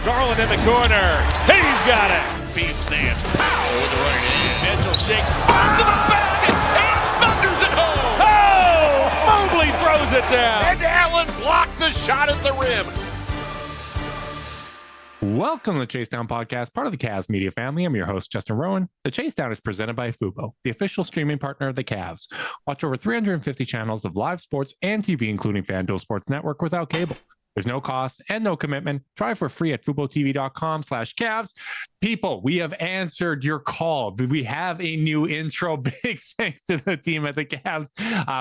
Garland in the corner. He's got it. Feed stands. Pow with the running in. Mitchell shakes up to the basket and thunders it home. Oh! Mobley throws it down. And Allen blocked the shot at the rim. Welcome to the Chase Down Podcast, part of the Cavs media family. I'm your host, Justin Rowan. The Chase Down is presented by Fubo, the official streaming partner of the Cavs. Watch over 350 channels of live sports and TV, including FanDuel Sports Network, without cable. There's no cost and no commitment. Try for free at FuboTV.com/Cavs. People, we have answered your call. We have a new intro. Big thanks to the team at the Cavs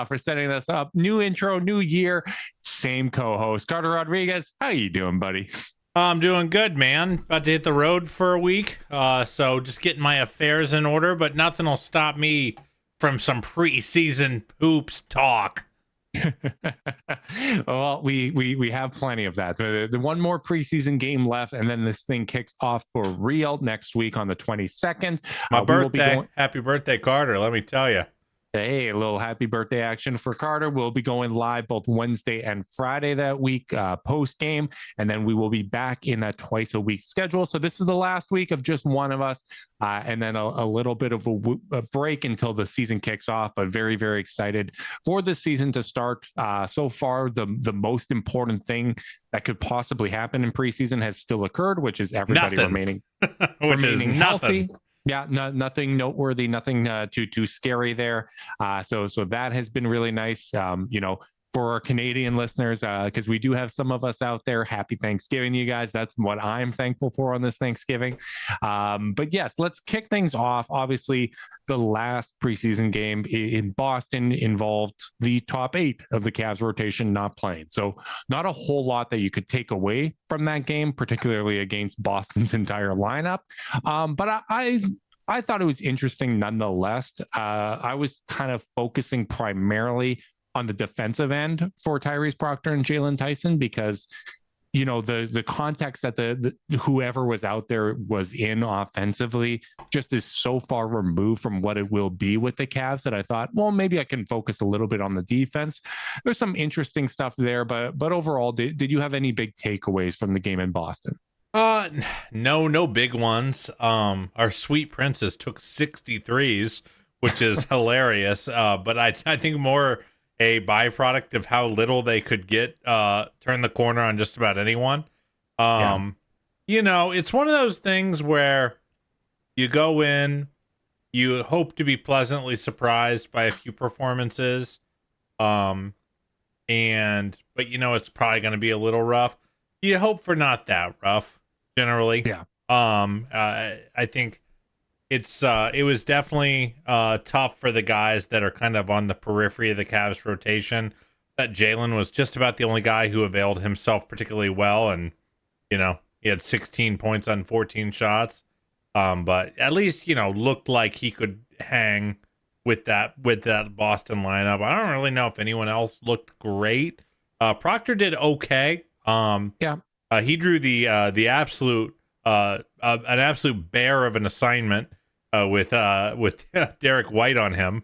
for setting this up. New intro, new year, same co-host. Carter Rodriguez, how you doing, buddy? I'm doing good, man. About to hit the road for a week. So just getting my affairs in order, but nothing will stop me from some preseason hoops talk. Well, we have plenty of that. The one more preseason game left, and then this thing kicks off for real next week on the 22nd. My birthday. Happy birthday, Carter. Let me tell you. Hey, a little happy birthday action for Carter. We'll be going live both Wednesday and Friday that week post game, and then we will be back in that twice a week schedule. So this is the last week of just one of us, and then a little bit of a break until the season kicks off. But very, very excited for the season to start. So far, the most important thing that could possibly happen in preseason has still occurred, which is everybody remaining healthy. Yeah, nothing noteworthy, nothing too scary there. So that has been really nice. For our Canadian listeners, because we do have some of us out there. Happy Thanksgiving, you guys. That's what I'm thankful for on this Thanksgiving. But yes, let's kick things off. Obviously, the last preseason game in Boston involved the top 8 of the Cavs rotation not playing. So not a whole lot that you could take away from that game, particularly against Boston's entire lineup. But I thought it was interesting nonetheless. I was kind of focusing primarily on the defensive end for Tyrese Proctor and Jaylon Tyson, because the context that the whoever was out there was in offensively just is so far removed from what it will be with the Cavs that I thought, well, maybe I can focus a little bit on the defense. There's some interesting stuff there, but overall, did you have any big takeaways from the game in Boston? No big ones. Our sweet princess took 63s, which is hilarious. But I think more a byproduct of how little they could get turn the corner on just about anyone. It's one of those things where you go in, you hope to be pleasantly surprised by a few performances, but it's probably going to be a little rough. You hope for not that rough generally. Yeah. I think it was definitely tough for the guys that are kind of on the periphery of the Cavs rotation. That Jaylon was just about the only guy who availed himself particularly well, and he had 16 points on 14 shots. But at least looked like he could hang with that Boston lineup. I don't really know if anyone else looked great. Proctor did okay. He drew the absolute an absolute bear of an assignment with Derek White on him,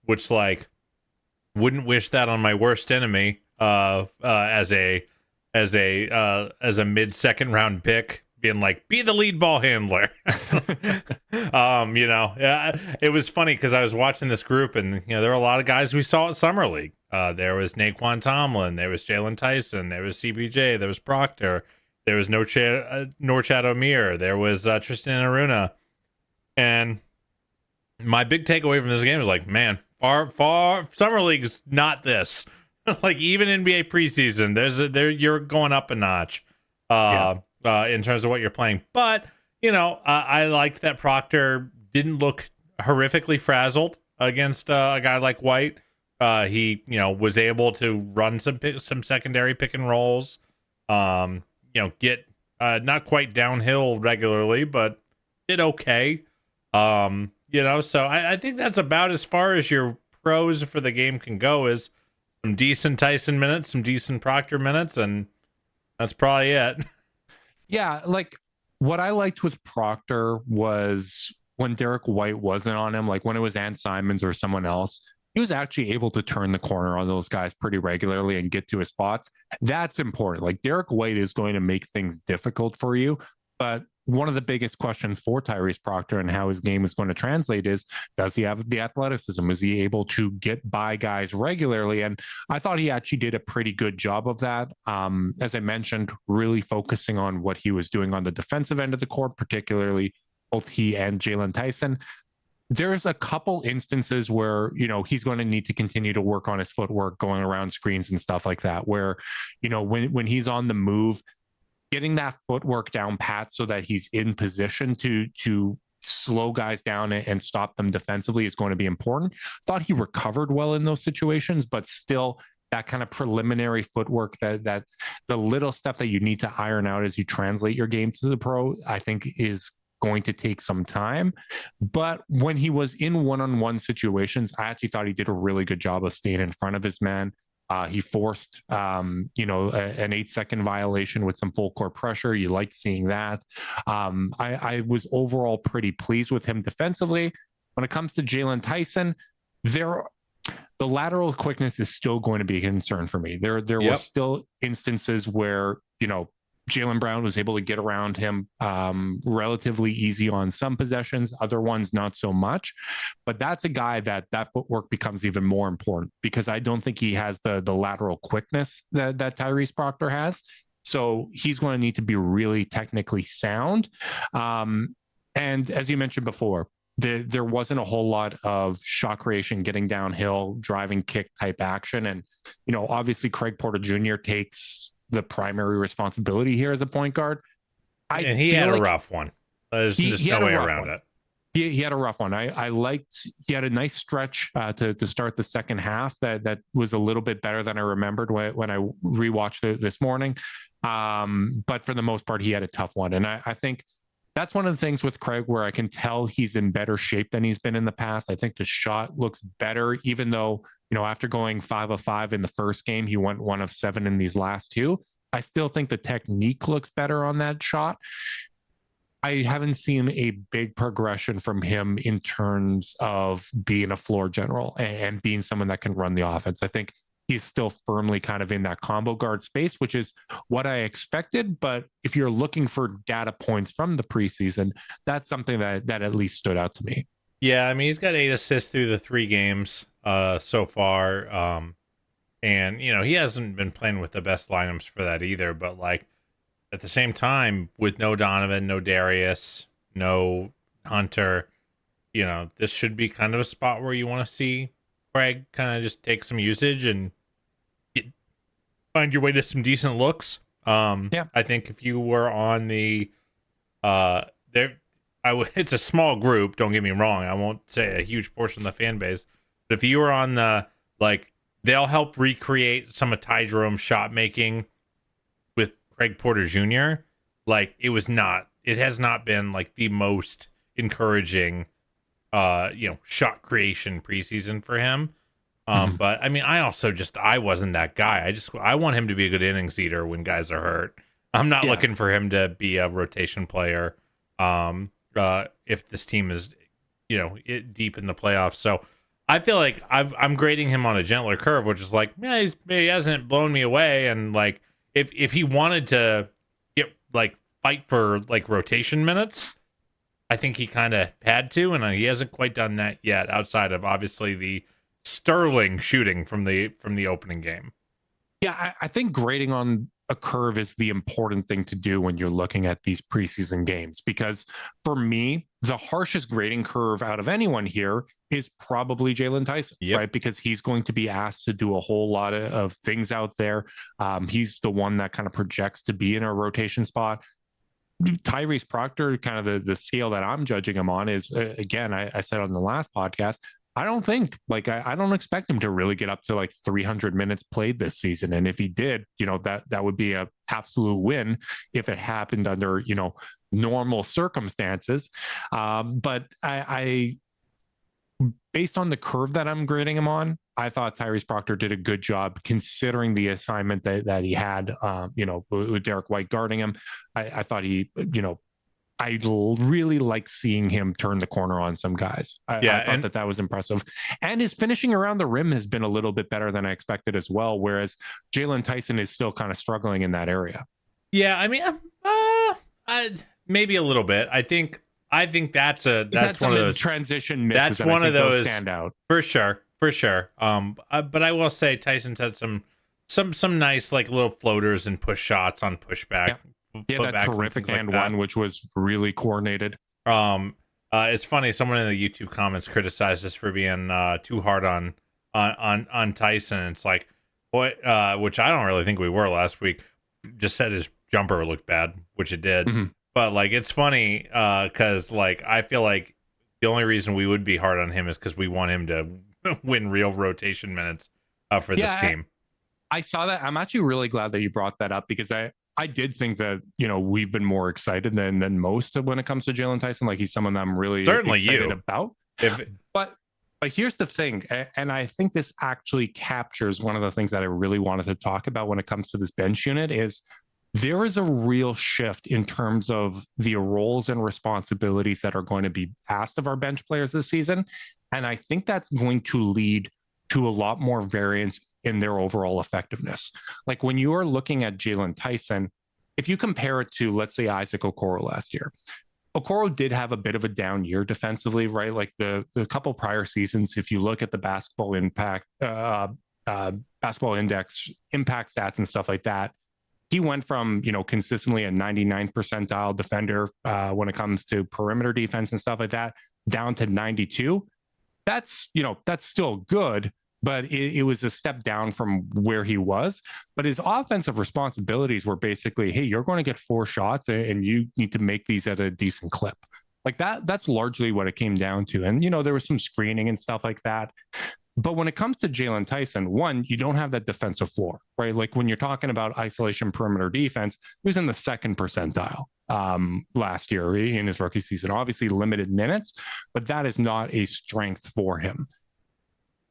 which wouldn't wish that on my worst enemy as a mid-second round pick, being like, be the lead ball handler. It was funny because I was watching this group, and there were a lot of guys we saw at Summer League. There was Naquan Tomlin, there was Jaylon Tyson, there was CBJ, there was Proctor, there was Norchad O'Meara, there was Tristan Aruna. And my big takeaway from this game is man, far Summer League is not this. Even NBA preseason, you're going up a notch in terms of what you're playing. But I liked that Proctor didn't look horrifically frazzled against a guy like White. He was able to run some secondary pick and rolls. Get not quite downhill regularly, but did okay. So I think that's about as far as your pros for the game can go, is some decent Tyson minutes, some decent Proctor minutes, and that's probably it. Yeah, what I liked with Proctor was when Derek White wasn't on him, when it was Ant Simons or someone else, he was actually able to turn the corner on those guys pretty regularly and get to his spots. That's important. Like Derek White is going to make things difficult for you, but one of the biggest questions for Tyrese Proctor and how his game is going to translate is, does he have the athleticism? Is he able to get by guys regularly? And I thought he actually did a pretty good job of that. As I mentioned, really focusing on what he was doing on the defensive end of the court, particularly both he and Jaylon Tyson. There's a couple instances where, he's going to need to continue to work on his footwork, going around screens and stuff like that, where, when he's on the move, getting that footwork down pat so that he's in position to slow guys down and stop them defensively is going to be important. Thought he recovered well in those situations, but still that kind of preliminary footwork, that the little stuff that you need to iron out as you translate your game to the pro, I think is going to take some time. But when he was in one-on-one situations, I actually thought he did a really good job of staying in front of his man. He forced, an 8-second violation with some full court pressure. You liked seeing that. I was overall pretty pleased with him defensively. When it comes to Jaylon Tyson, the lateral quickness is still going to be a concern for me. There were still instances where, Jaylen Brown was able to get around him relatively easy on some possessions, other ones not so much. But that's a guy that footwork becomes even more important, because I don't think he has the lateral quickness that Tyrese Proctor has. So he's going to need to be really technically sound. And as you mentioned before, there wasn't a whole lot of shot creation, getting downhill, driving kick type action. And, obviously Craig Porter Jr. takes the primary responsibility here as a point guard. And he had a rough one. There's just no way around it. He had a rough one. I liked, he had a nice stretch to start the second half that was a little bit better than I remembered when I rewatched it this morning. But for the most part, he had a tough one. And I think that's one of the things with Craig where I can tell he's in better shape than he's been in the past. I think the shot looks better, even though, after going 5 of 5 in the first game, he went 1 of 7 in these last two. I still think the technique looks better on that shot. I haven't seen a big progression from him in terms of being a floor general and being someone that can run the offense. I think he's still firmly kind of in that combo guard space, which is what I expected. But if you're looking for data points from the preseason, that's something that at least stood out to me. Yeah, I mean, he's got 8 assists through the 3 games so far. And, he hasn't been playing with the best lineups for that either. But, at the same time, with no Donovan, no Darius, no Hunter, this should be kind of a spot where you want to see Craig kind of just take some usage and find your way to some decent looks. I think if you were on the it's a small group, don't get me wrong, I won't say a huge portion of the fan base, but if you were on the they'll help recreate some of Ty Jerome's shot making with Craig Porter Jr. It has not been the most encouraging shot creation preseason for him. But I mean, I wasn't that guy. I want him to be a good innings eater when guys are hurt. I'm not looking for him to be a rotation player. If this team is, deep in the playoffs. So I feel like I'm grading him on a gentler curve, which is he hasn't blown me away. And if he wanted to get fight for rotation minutes, I think he kind of had to, and he hasn't quite done that yet, outside of obviously the sterling shooting from the opening game. Yeah, I think grading on a curve is the important thing to do when you're looking at these preseason games, because for me, the harshest grading curve out of anyone here is probably Jaylon Tyson, right? Because he's going to be asked to do a whole lot of things out there. He's the one that kind of projects to be in a rotation spot. Tyrese Proctor, kind of the scale that I'm judging him on is, again, I said on the last podcast, I don't think I don't expect him to really get up to 300 minutes played this season. And if he did, that would be a absolute win if it happened under, normal circumstances. But I based on the curve that I'm grading him on, I thought Tyrese Proctor did a good job considering the assignment that he had, with Derek White guarding him. I thought he, really like seeing him turn the corner on some guys. I thought that was impressive. And his finishing around the rim has been a little bit better than I expected as well, whereas Jaylon Tyson is still kind of struggling in that area. Yeah, I mean, maybe a little bit. I think that's one of those transition misses. That's one of those stand out for sure. But I will say Tyson's had some nice like little floaters and push shots on pushback. Yeah, that terrific and like one, which was really coordinated. It's funny. Someone in the YouTube comments criticized us for being too hard on Tyson. It's like, what? Which I don't really think we were last week. Just said his jumper looked bad, which it did. Mm-hmm. But like, it's funny because like I feel like the only reason we would be hard on him is because we want him to win real rotation minutes for this team. I saw that. I'm actually really glad that you brought that up because I did think that, we've been more excited than most when it comes to Jaylon Tyson. Like he's someone that I'm really excited about. But here's the thing, and I think this actually captures one of the things that I really wanted to talk about when it comes to this bench unit is there is a real shift in terms of the roles and responsibilities that are going to be asked of our bench players this season. And I think that's going to lead to a lot more variance in their overall effectiveness. Like when you are looking at Jaylon Tyson, if you compare it to, let's say, Isaac Okoro last year, Okoro did have a bit of a down year defensively, right? Like the couple prior seasons, if you look at the basketball impact, basketball index, impact stats and stuff like that, he went from, consistently a 99th percentile defender when it comes to perimeter defense and stuff like that, down to 92. That's still good, but it was a step down from where he was. But his offensive responsibilities were basically, hey, you're going to get 4 shots and you need to make these at a decent clip. Like that's largely what it came down to. And, there was some screening and stuff like that. But when it comes to Jaylon Tyson, one, you don't have that defensive floor, right? Like when you're talking about isolation perimeter defense, he was in the 2nd percentile last year in his rookie season. Obviously limited minutes, but that is not a strength for him.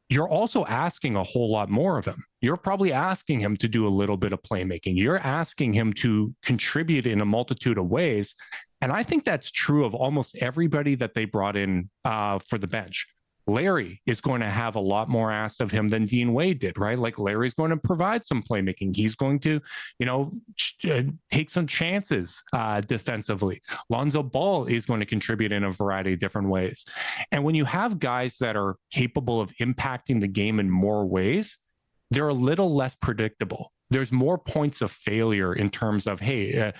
You're also asking a whole lot more of him. You're probably asking him to do a little bit of playmaking. You're asking him to contribute in a multitude of ways. And I think that's true of almost everybody that they brought in for the bench. Larry is going to have a lot more asked of him than Dean Wade did, right? Like Larry's going to provide some playmaking. He's going to, take some chances defensively. Lonzo Ball is going to contribute in a variety of different ways. And when you have guys that are capable of impacting the game in more ways, they're a little less predictable. There's more points of failure in terms of, hey, a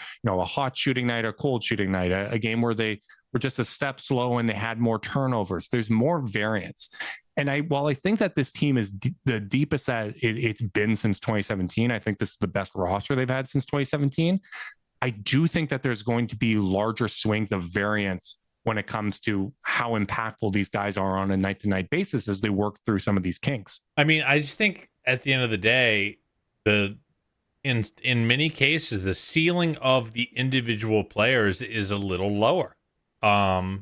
hot shooting night or cold shooting night, a game where they were just a step slow and they had more turnovers. There's more variance. And while I think that this team is the deepest that it's been since 2017, I think this is the best roster they've had since 2017. I do think that there's going to be larger swings of variance when it comes to how impactful these guys are on a night-to-night basis as they work through some of these kinks. I mean, I just think at the end of the day, in many cases, the ceiling of the individual players is a little lower. In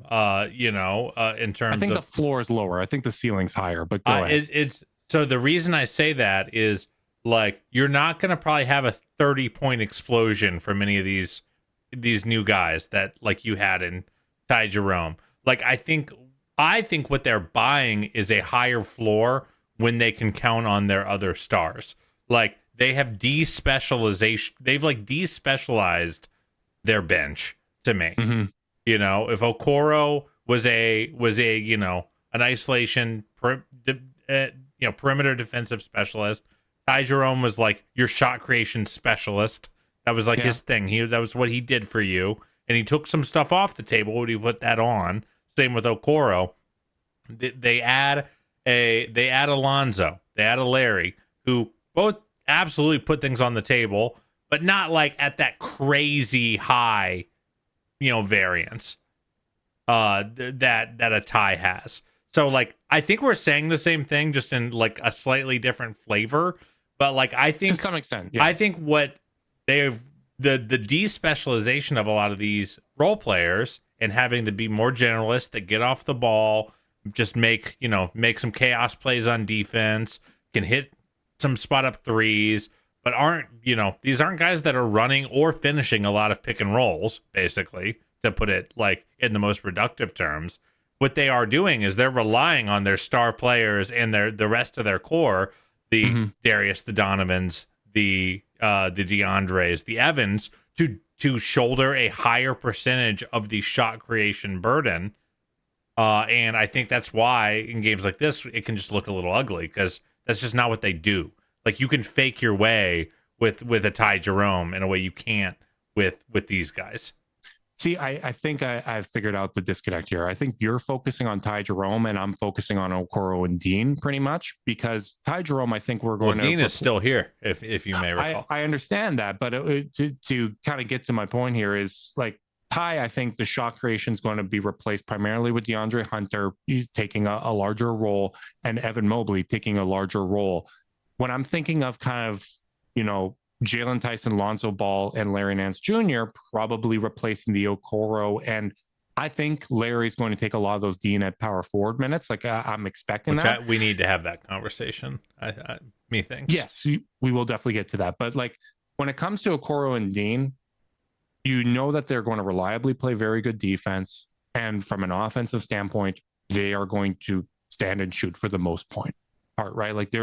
terms, I think the floor is lower. I think the ceiling's higher. But go ahead. It's so the reason I say that is like you're not going to probably have a 30-point explosion for many of these new guys that like you had in Ty Jerome. Like I think what they're buying is a higher floor when they can count on their other stars. Like they have despecialization. They've like despecialized their bench to me. Mm-hmm. If Okoro was an isolation perimeter defensive specialist, Ty Jerome was like your shot creation specialist. That was like his thing. That was what he did for you. And he took some stuff off the table when he put that on. Same with Okoro. They add Alonzo. They add a Larry, who both absolutely put things on the table, but not like at that crazy high, variance that a Ty has. So like I think we're saying the same thing, just in like a slightly different flavor. But like I think to some extent, yeah. I think what they've the despecialization of a lot of these role players and having to be more generalists that get off the ball, just make some chaos plays on defense, can hit some spot up threes, but these aren't guys that are running or finishing a lot of pick and rolls, basically. to put it like in the most reductive terms. What they are doing is they're relying on their star players and the rest of their core, the Darius, the Donovans, the DeAndres, the Evans, to shoulder a higher percentage of the shot creation burden. And I think that's why in games like this, it can just look a little ugly, because that's just not what they do. Like, you can fake your way with a Ty Jerome in a way you can't with these guys. See, I think I've figured out the disconnect here. I think you're focusing on Ty Jerome and I'm focusing on Okoro and Dean pretty much, because Ty Jerome, I think we're going to... Dean is still here, if you may recall. I understand that, but to kind of get to my point here is, like, Ty, I think the shot creation is going to be replaced primarily with DeAndre Hunter. He's taking a larger role, and Evan Mobley taking a larger role. When I'm thinking of kind of, Jaylon Tyson, Lonzo Ball, and Larry Nance Jr. probably replacing the Okoro. And I think Larry's going to take a lot of those Dean at power forward minutes. Like, I'm expecting that. We need to have that conversation, methinks. Yes, we will definitely get to that. But, like, when it comes to Okoro and Dean, that they're going to reliably play very good defense. And from an offensive standpoint, they are going to stand and shoot for the most part, right? Like,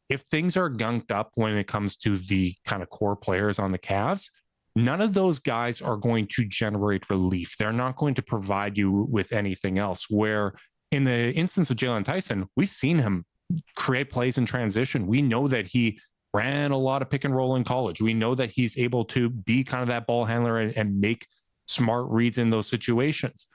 if things are gunked up when it comes to the kind of core players on the Cavs, none of those guys are going to generate relief. They're not going to provide you with anything else. Where in the instance of Jaylon Tyson, we've seen him create plays in transition. We know that he ran a lot of pick and roll in college. We know that he's able to be kind of that ball handler and make smart reads in those situations.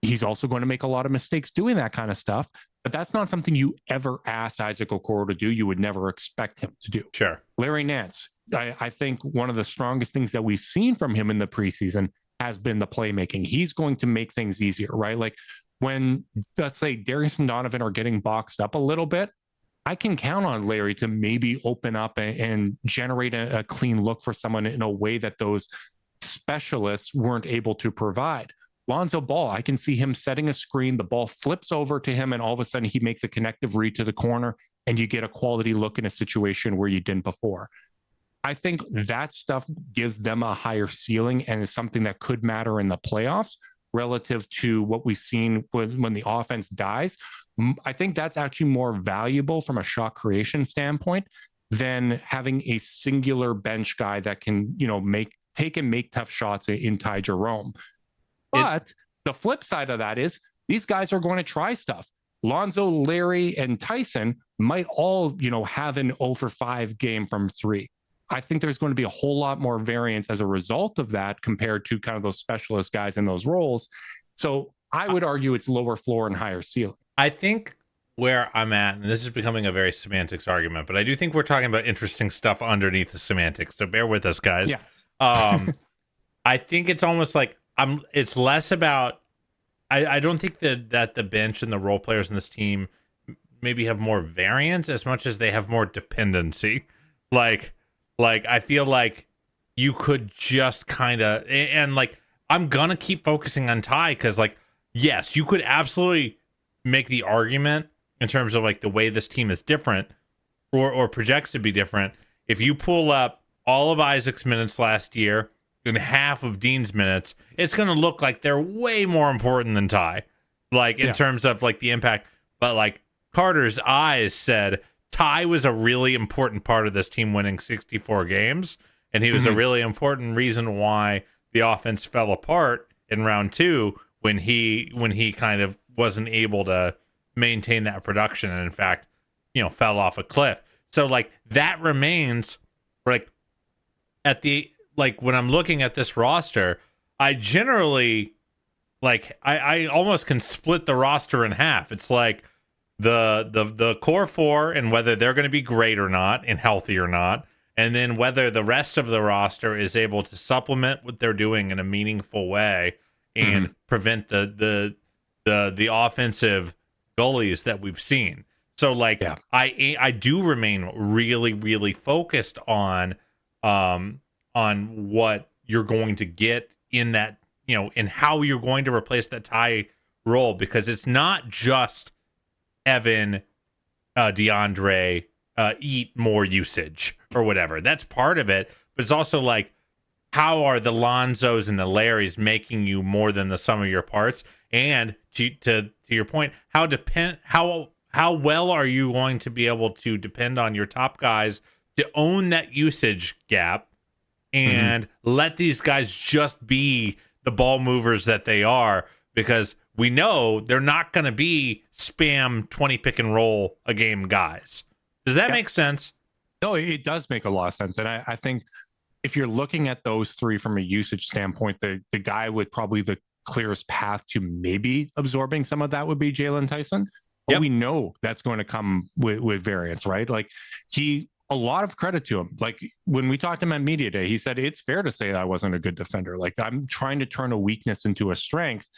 He's also going to make a lot of mistakes doing that kind of stuff. But that's not something you ever ask Isaac Okoro to do. You would never expect him to do. Sure. Larry Nance, I think one of the strongest things that we've seen from him in the preseason has been the playmaking. He's going to make things easier, right? Like, when, let's say, Darius and Donovan are getting boxed up a little bit, I can count on Larry to maybe open up and generate a clean look for someone in a way that those specialists weren't able to provide. Lonzo Ball, I can see him setting a screen, the ball flips over to him, and all of a sudden he makes a connective read to the corner, and you get a quality look in a situation where you didn't before. I think that stuff gives them a higher ceiling and is something that could matter in the playoffs relative to what we've seen when the offense dies. I think that's actually more valuable from a shot creation standpoint than having a singular bench guy that can, make tough shots in Ty Jerome. But the flip side of that is these guys are going to try stuff. Lonzo, Larry, and Tyson might all, have an 0 for 5 game from 3. I think there's going to be a whole lot more variance as a result of that compared to kind of those specialist guys in those roles. So I would argue it's lower floor and higher ceiling. I think where I'm at, and this is becoming a very semantics argument, but I do think we're talking about interesting stuff underneath the semantics. So bear with us, guys. Yes. I think it's almost like it's less about, I don't think that the bench and the role players in this team maybe have more variance as much as they have more dependency. Like I feel like you could just kind of, and like, I'm gonna keep focusing on Ty, because, like, yes, you could absolutely make the argument in terms of, like, the way this team is different or projects to be different. If you pull up all of Isaac's minutes last year and half of Dean's minutes, it's going to look like they're way more important than Ty, like, in terms of, like, the impact. But, like, Carter's eyes said Ty was a really important part of this team winning 64 games, and he was a really important reason why the offense fell apart in round 2 when he kind of wasn't able to maintain that production, and in fact, fell off a cliff. So, like, that remains, like, when I'm looking at this roster, I generally, like, I almost can split the roster in half. It's like the core 4 and whether they're going to be great or not and healthy or not, and then whether the rest of the roster is able to supplement what they're doing in a meaningful way and prevent the offensive gullies that we've seen. So, like, I do remain really, really focused on what you're going to get in that, and how you're going to replace that Ty role, because it's not just Evan, DeAndre, eat more usage or whatever. That's part of it, but it's also like how are the Lonzos and the Larrys making you more than the sum of your parts? And to your point, how well are you going to be able to depend on your top guys to own that usage gap and let these guys just be the ball movers that they are? Because we know they're not going to be spam 20 pick and roll a game guys. Does that make sense? No, it does make a lot of sense. And I think if you're looking at those three from a usage standpoint, the guy with probably the clearest path to maybe absorbing some of that would be Jaylon Tyson. But we know that's going to come with variance, right? Like a lot of credit to him. Like when we talked to him at Media Day, he said, it's fair to say that I wasn't a good defender. Like I'm trying to turn a weakness into a strength.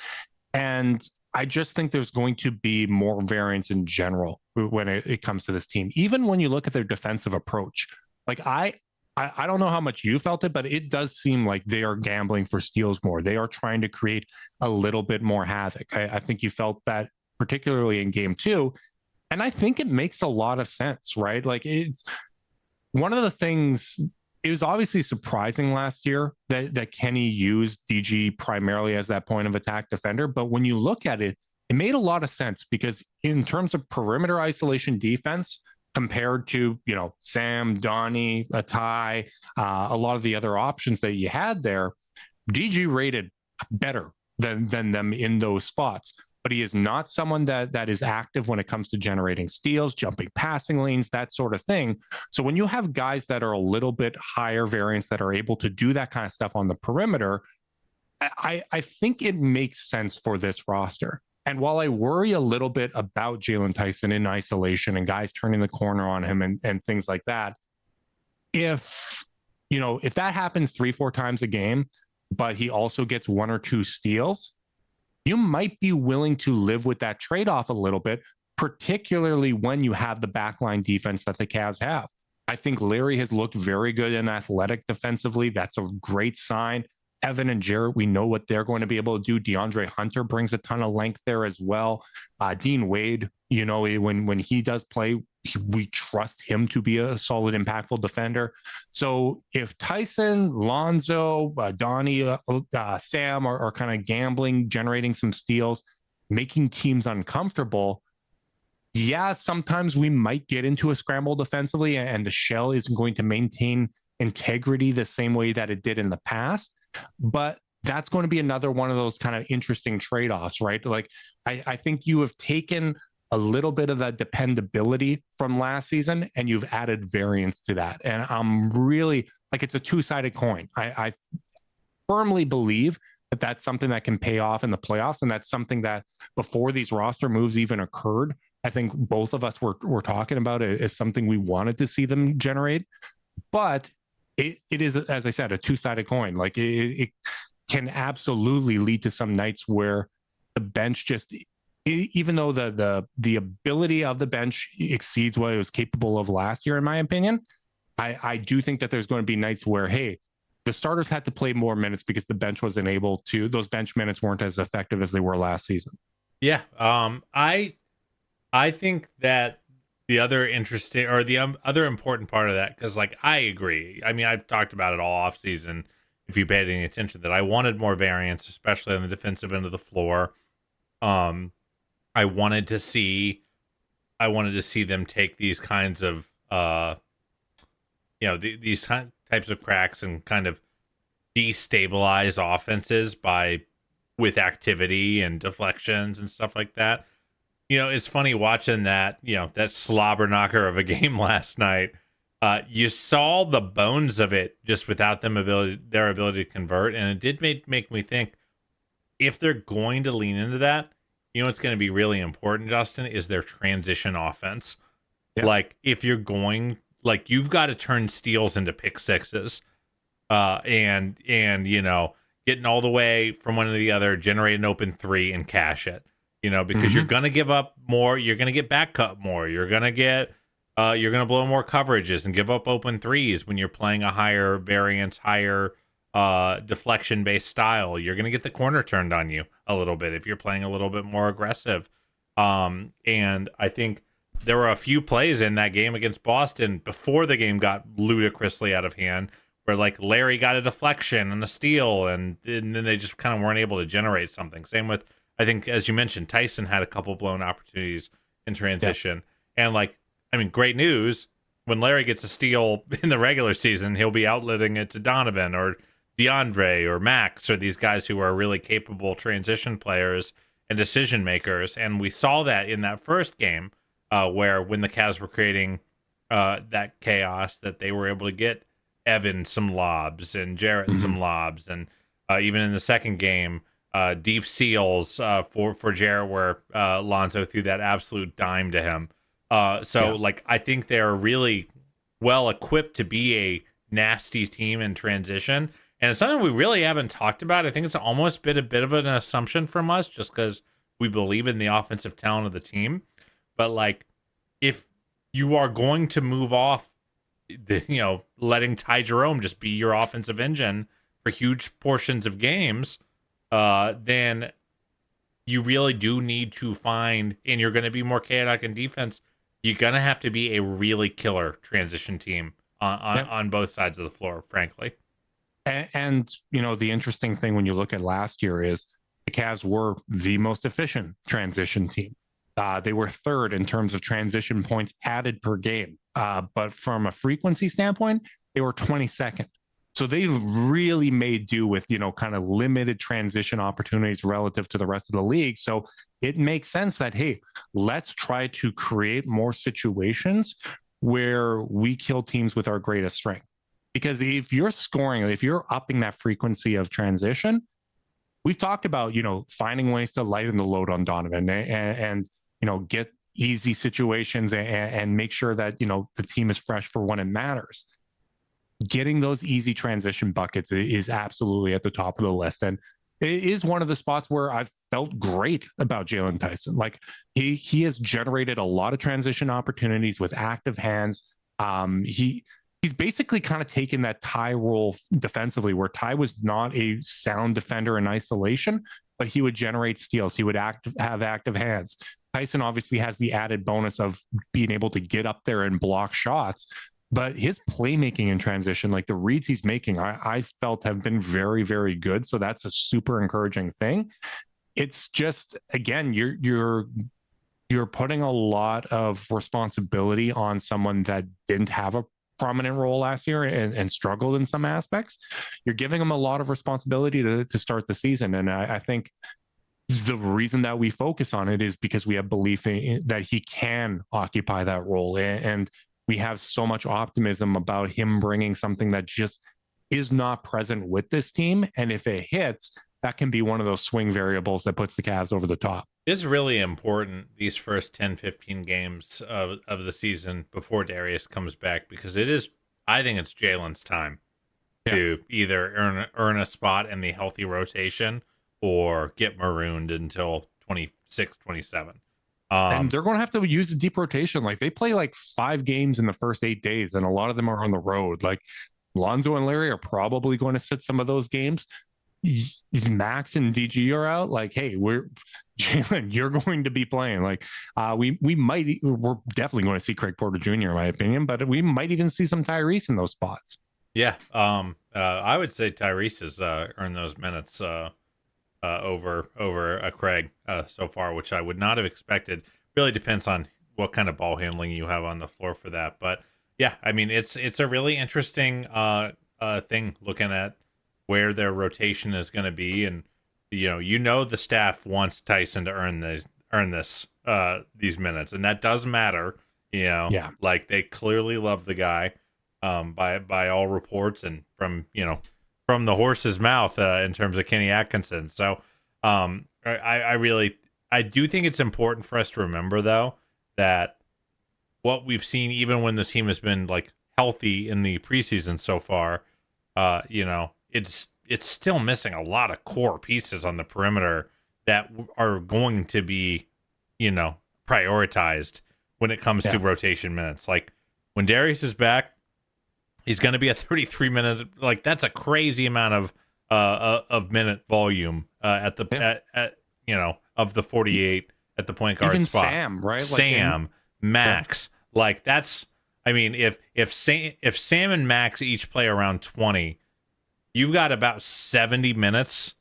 And I just think there's going to be more variance in general when it comes to this team. Even when you look at their defensive approach, like I don't know how much you felt it, but it does seem like they are gambling for steals more. They are trying to create a little bit more havoc. I think you felt that particularly in game 2. And I think it makes a lot of sense, right? Like it's one of the things. It was obviously surprising last year that Kenny used DG primarily as that point of attack defender. But when you look at it, it made a lot of sense because in terms of perimeter isolation defense, compared to, Sam, Donnie, Atai, a lot of the other options that you had there, DG rated better than them in those spots. But he is not someone that is active when it comes to generating steals, jumping passing lanes, that sort of thing. So when you have guys that are a little bit higher variance that are able to do that kind of stuff on the perimeter, I think it makes sense for this roster. And while I worry a little bit about Jaylon Tyson in isolation and guys turning the corner on him and things like that, if that happens 3-4 times a game, but he also gets 1 or 2 steals, you might be willing to live with that trade-off a little bit, particularly when you have the backline defense that the Cavs have. I think Larry has looked very good and athletic defensively. That's a great sign. Evan and Jarrett, we know what they're going to be able to do. DeAndre Hunter brings a ton of length there as well. Dean Wade, when he does play, we trust him to be a solid, impactful defender. So if Tyson, Lonzo, Donnie, Sam are kind of gambling, generating some steals, making teams uncomfortable, sometimes we might get into a scramble defensively and the shell isn't going to maintain integrity the same way that it did in the past. But that's going to be another one of those kind of interesting trade-offs, right? Like I think you have taken a little bit of that dependability from last season and you've added variance to that. And I'm really like, it's a two-sided coin. I firmly believe that that's something that can pay off in the playoffs. And that's something that before these roster moves even occurred, I think both of us were talking about it as something we wanted to see them generate. But it is, as I said, a two-sided coin. Like it can absolutely lead to some nights where the bench just, even though the ability of the bench exceeds what it was capable of last year, in my opinion, I do think that there's going to be nights where, hey, the starters had to play more minutes because the bench wasn't able to, those bench minutes weren't as effective as they were last season. Yeah. I think that the other interesting or the other important part of that, because like I agree. I mean, I've talked about it all off season. If you paid any attention, that I wanted more variance, especially on the defensive end of the floor. I wanted to see them take these kinds of these types of cracks and kind of destabilize offenses with activity and deflections and stuff like that. It's funny watching that, that slobber knocker of a game last night. You saw the bones of it just without their ability to convert. And it did make me think, if they're going to lean into that, what's going to be really important, Justin, is their transition offense. Yeah. Like if you're going, like you've got to turn steals into pick sixes, and getting all the way from one to the other, generate an open three and cash it. Because you're going to give up more, you're going to get back cut more, you're going to blow more coverages and give up open threes when you're playing a higher variance, higher deflection based style. You're going to get the corner turned on you a little bit if you're playing a little bit more aggressive. And I think there were a few plays in that game against Boston before the game got ludicrously out of hand where like Larry got a deflection and a steal, and then they just kind of weren't able to generate something. Same with, I think, as you mentioned, Tyson had a couple blown opportunities in transition. Yeah. And like, I mean, great news. When Larry gets a steal in the regular season, he'll be outletting it to Donovan or DeAndre or Max, or these guys who are really capable transition players and decision makers. And we saw that in that first game, where when the Cavs were creating that chaos, that they were able to get Evan some lobs and Jarrett some lobs, and even in the second game, deep seals for Jarrett, where Lonzo threw that absolute dime to him. Like, I think they're really well equipped to be a nasty team in transition, and it's something we really haven't talked about. I think it's almost been a bit of an assumption from us, just because we believe in the offensive talent of the team. But like, if you are going to move off, letting Ty Jerome just be your offensive engine for huge portions of games, then you really do need to find, and you're going to be more chaotic in defense. You're going to have to be a really killer transition team on both sides of the floor, frankly. And the interesting thing when you look at last year is the Cavs were the most efficient transition team. They were third in terms of transition points added per game. But from a frequency standpoint, they were 22nd. So they really made do with, kind of limited transition opportunities relative to the rest of the league. So it makes sense that, hey, let's try to create more situations where we kill teams with our greatest strength. Because if you're scoring, if you're upping that frequency of transition, we've talked about, finding ways to lighten the load on Donovan and get easy situations and make sure that, the team is fresh for when it matters. Getting those easy transition buckets is absolutely at the top of the list. And it is one of the spots where I've felt great about Jaylon Tyson. Like, he has generated a lot of transition opportunities with active hands. He's basically kind of taken that Ty role defensively, where Ty was not a sound defender in isolation, but he would generate steals. He would have active hands. Tyson obviously has the added bonus of being able to get up there and block shots, but his playmaking in transition, like the reads he's making, I felt have been very, very good. So that's a super encouraging thing. It's just, again, you're putting a lot of responsibility on someone that didn't have a prominent role last year and struggled in some aspects. You're giving him a lot of responsibility to start the season. And I think the reason that we focus on it is because we have belief that he can occupy that role. And we have so much optimism about him bringing something that just is not present with this team. And if it hits, that can be one of those swing variables that puts the Cavs over the top. It's really important, these first 10, 15 games of the season before Darius comes back, because I think it's Jaylon's time to either earn a spot in the healthy rotation or get marooned until 26, 27. And they're going to have to use a deep rotation. Like, they play like 5 games in the first 8 days, and a lot of them are on the road. Like, Lonzo and Larry are probably going to sit some of those games. Max and DG are out. Like, hey, Jaylon, you're going to be playing. Like, we're definitely going to see Craig Porter Jr. in my opinion, but we might even see some Tyrese in those spots. Yeah. I would say Tyrese has earned those minutes over Craig so far, which I would not have expected. Really depends on what kind of ball handling you have on the floor for that. But yeah, I mean, it's a really interesting thing looking at where their rotation is going to be, and the staff wants Tyson to earn these minutes, and that does matter. Like, they clearly love the guy by all reports, and from the horse's mouth in terms of Kenny Atkinson. So I do think it's important for us to remember, though, that what we've seen, even when the team has been like healthy in the preseason so far, it's still missing a lot of core pieces on the perimeter that are going to be, prioritized when it comes to rotation minutes. Like, when Darius is back, he's going to be a 33-minute. Like, that's a crazy amount of minute volume of the 48 at the point guard Even spot. Sam, right? Sam, Max, like that's I mean, if Sam and Max each play around 20, you've got about 70 minutes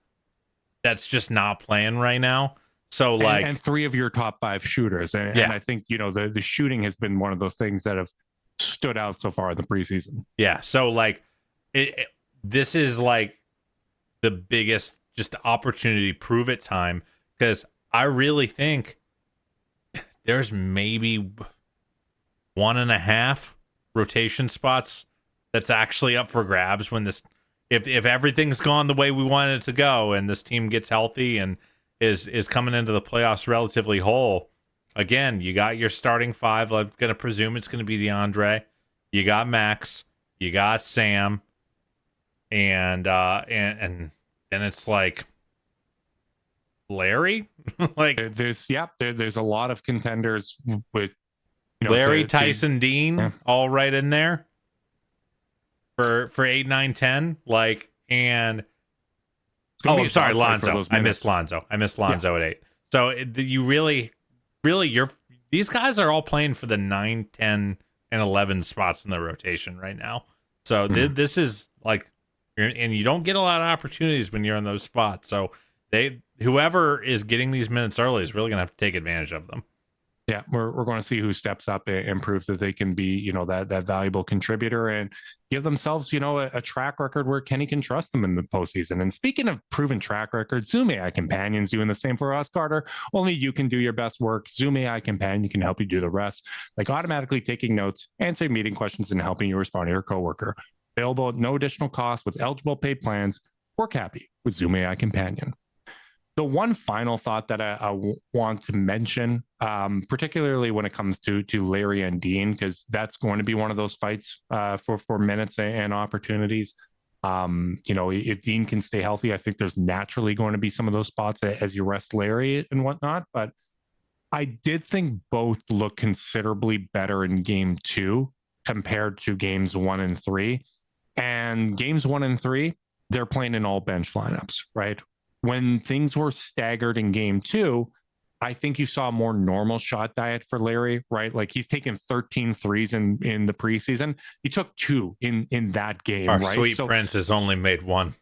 that's just not playing right now. So like, and 3 of your top 5 shooters, and I think the shooting has been one of those things that have stood out so far in the preseason. Yeah, so like, this is like the biggest just opportunity prove it time, because I really think there's maybe 1.5 rotation spots that's actually up for grabs when this, if everything's gone the way we want it to go and this team gets healthy and is coming into the playoffs relatively whole. Again, you got your starting 5. I'm going to presume it's going to be DeAndre. You got Max. You got Sam. And then it's like Larry. Like there's a lot of contenders with Larry, Tyson, Dean, all right in there for 8, 9, 10. Like, and I'm sorry, Lonzo. I missed Lonzo. At 8. So you really, these guys are all playing for the 9, 10, and 11 spots in the rotation right now. So this is like, and you don't get a lot of opportunities when you're in those spots. So whoever is getting these minutes early is really going to have to take advantage of them. Yeah, we're going to see who steps up and proves that they can be, that valuable contributor and give themselves, a track record where Kenny can trust them in the postseason. And speaking of proven track record, Zoom AI Companion's doing the same for us, Carter. Only you can do your best work. Zoom AI Companion can help you do the rest, like automatically taking notes, answering meeting questions, and helping you respond to your coworker. Available at no additional cost with eligible paid plans. Work happy with Zoom AI Companion. The one final thought that I want to mention, particularly when it comes to Larry and Dean, because that's going to be one of those fights for minutes and opportunities. If Dean can stay healthy, I think there's naturally going to be some of those spots as you rest Larry and whatnot. But I did think both look considerably better in game 2 compared to games 1 and 3. And games 1 and 3, they're playing in all bench lineups, right? When things were staggered in game 2, I think you saw a more normal shot diet for Larry, right? Like he's taken 13 threes in the preseason. He took 2 in that game, Our right? Sweet Prince has only made 1.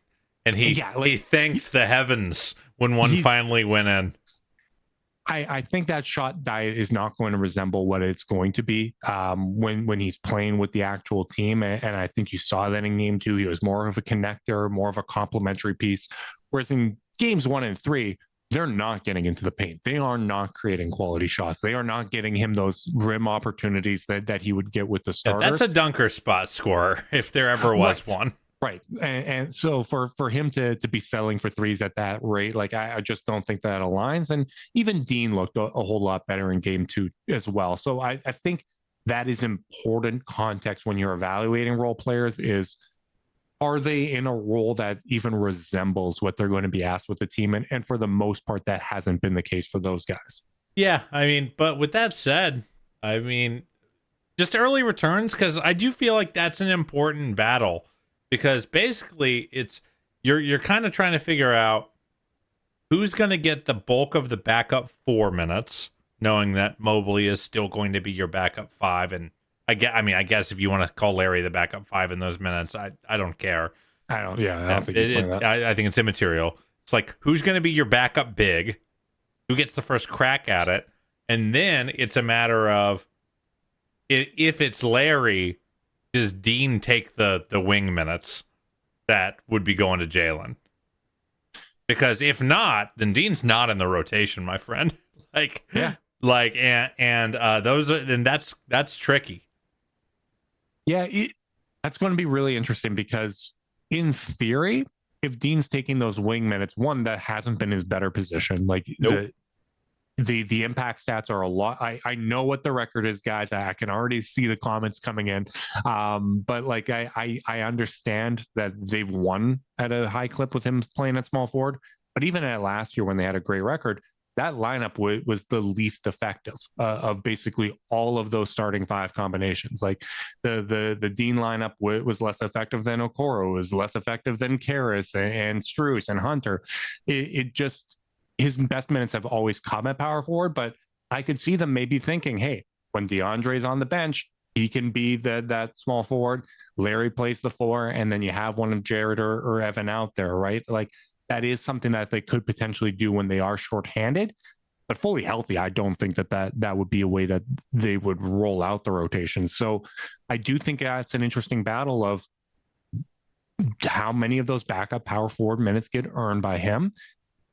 And he thanked the heavens when one finally went in. I think that shot diet is not going to resemble what it's going to be when he's playing with the actual team. And I think you saw that in game 2. He was more of a connector, more of a complementary piece. Whereas in games 1 and 3, they're not getting into the paint. They are not creating quality shots. They are not getting him those rim opportunities that he would get with the starters. Yeah, that's a dunker spot scorer if there ever was one. Right. And so for him to be selling for threes at that rate, like I just don't think that aligns. And even Dean looked a whole lot better in game 2 as well. So I think that is important context when you're evaluating role players is, are they in a role that even resembles what they're going to be asked with the team? And for the most part, that hasn't been the case for those guys. Yeah, I mean, but with that said, I mean, just early returns, because I do feel like that's an important battle, because basically it's you're kind of trying to figure out who's going to get the bulk of the backup 4 minutes, knowing that Mobley is still going to be your backup 5, and I guess if you want to call Larry the backup 5 in those minutes, I don't care. I don't think he's playing that. I think it's immaterial. It's like, who's going to be your backup big? Who gets the first crack at it? And then it's a matter of, if it's Larry, does Dean take the wing minutes that would be going to Jaylon? Because if not, then Dean's not in the rotation, my friend. That's tricky. Yeah, that's going to be really interesting because in theory, if Dean's taking those wing minutes, one, that hasn't been his better position. Like the impact stats are a lot. I know what the record is, guys. I can already see the comments coming in. But like I understand that they've won at a high clip with him playing at small forward. But even at last year when they had a great record, that lineup was the least effective of basically all of those starting 5 combinations. Like the Dean lineup was less effective than Okoro, was less effective than Karras and Strus and Hunter. It just, his best minutes have always come at power forward, but I could see them maybe thinking, hey, when DeAndre's on the bench, he can be that small forward. Larry plays the 4, and then you have one of Jared or Evan out there, right? Like that is something that they could potentially do when they are shorthanded. But fully healthy, I don't think that would be a way that they would roll out the rotation. So I do think that's an interesting battle of how many of those backup power forward minutes get earned by him.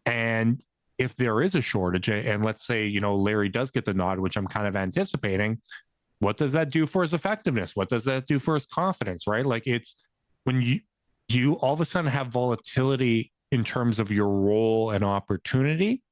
And if there is a shortage, and let's say, Larry does get the nod, which I'm kind of anticipating, what does that do for his effectiveness? What does that do for his confidence, right? Like it's when you all of a sudden have volatility in terms of your role and opportunity.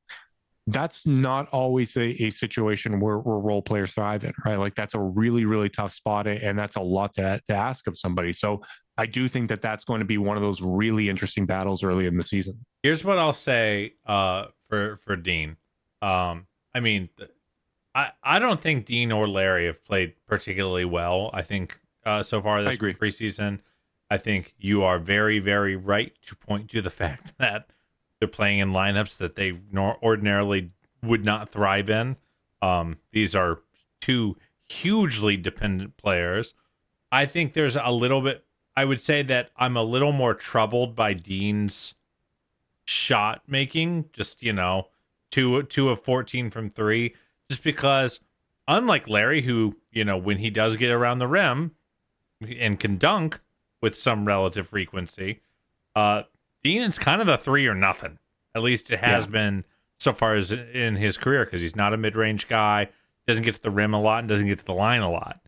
That's not always a situation where role players thrive in, right? Like that's a really, really tough spot, and that's a lot to ask of somebody. So I do think that that's going to be one of those really interesting battles early in the season. Here's what I'll say for Dean. I don't think Dean or Larry have played particularly well. I think so far this preseason, I think you are very, very right to point to the fact that they're playing in lineups that they ordinarily would not thrive in. These are two hugely dependent players. I think there's a little bit, I would say that I'm a little more troubled by Dean's shot making, just, 2 of 14 from 3, just because unlike Larry, who, when he does get around the rim and can dunk with some relative frequency, Dean is kind of a 3 or nothing. At least it has been so far as in his career, because he's not a mid-range guy, doesn't get to the rim a lot, and doesn't get to the line a lot.